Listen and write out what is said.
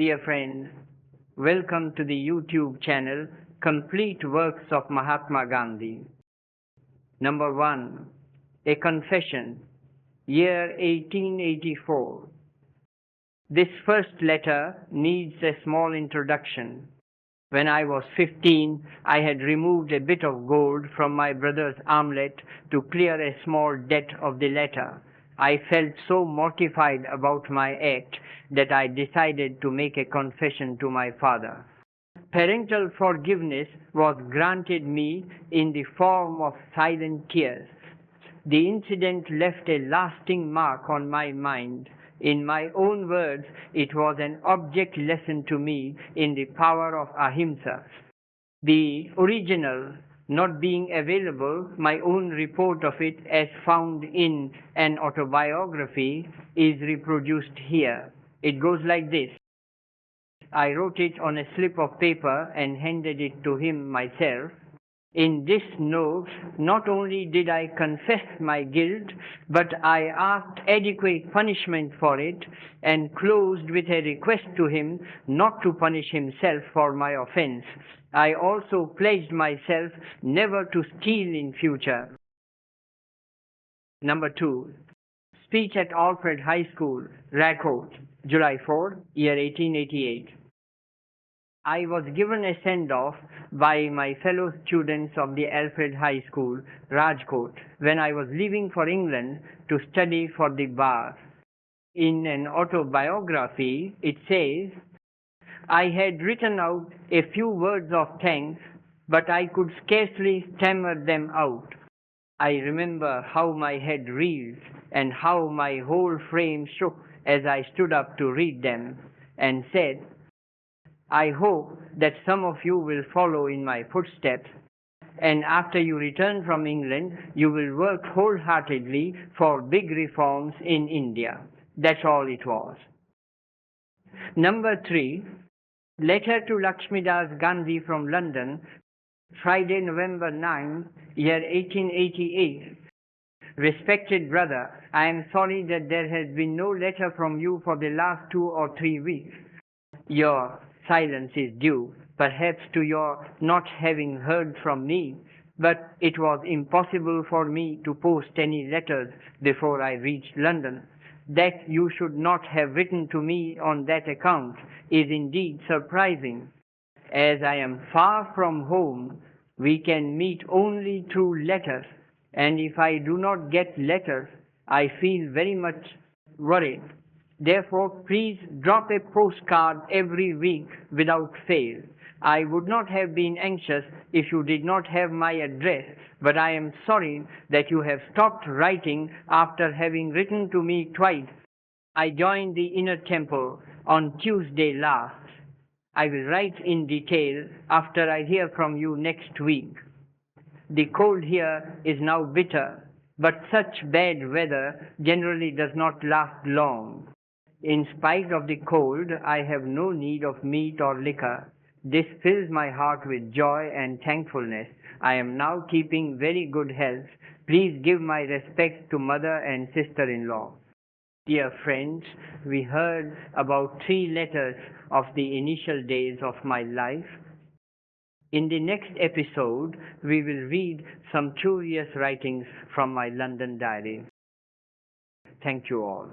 Dear friends, welcome to the YouTube channel Complete Works of Mahatma Gandhi. Number 1. A Confession, year 1884. This first letter needs a small introduction. When I was 15, I had removed a bit of gold from my brother's armlet to clear a small debt of the letter. I felt so mortified about my act that I decided to make a confession to my father. Parental forgiveness was granted me in the form of silent tears. The incident left a lasting mark on my mind. In my own words, it was an object lesson to me in the power of Ahimsa. The original not being available, my own report of it as found in an autobiography is reproduced here. It goes like this. I wrote it on a slip of paper and handed it to him myself. In this note, not only did I confess my guilt, but I asked adequate punishment for it and closed with a request to him not to punish himself for my offense. I also pledged myself never to steal in future. Number 2. Speech at Alfred High School, Rackort, July 4, year 1888. I was given a send-off by my fellow students of the Alfred High School, Rajkot, when I was leaving for England to study for the bar. In an autobiography, it says, I had written out a few words of thanks, but I could scarcely stammer them out. I remember how my head reeled and how my whole frame shook as I stood up to read them and said, I hope that some of you will follow in my footsteps, and after you return from England, you will work wholeheartedly for big reforms in India. That's all it was. Number 3. Letter to Lakshmidas Gandhi from London, Friday, November 9, year 1888. Respected brother, I am sorry that there has been no letter from you for the last 2 or 3 weeks. Your silence is due, perhaps, to your not having heard from me, but it was impossible for me to post any letters before I reached London. That you should not have written to me on that account is indeed surprising. As I am far from home, we can meet only through letters, and if I do not get letters, I feel very much worried. Therefore, please drop a postcard every week without fail. I would not have been anxious if you did not have my address, but I am sorry that you have stopped writing after having written to me twice. I joined the Inner Temple on Tuesday last. I will write in detail after I hear from you next week. The cold here is now bitter, but such bad weather generally does not last long. In spite of the cold, I have no need of meat or liquor. This fills my heart with joy and thankfulness. I am now keeping very good health. Please give my respects to mother and sister-in-law. Dear friends, we heard about 3 letters of the initial days of my life. In the next episode, we will read some curious writings from my London diary. Thank you all.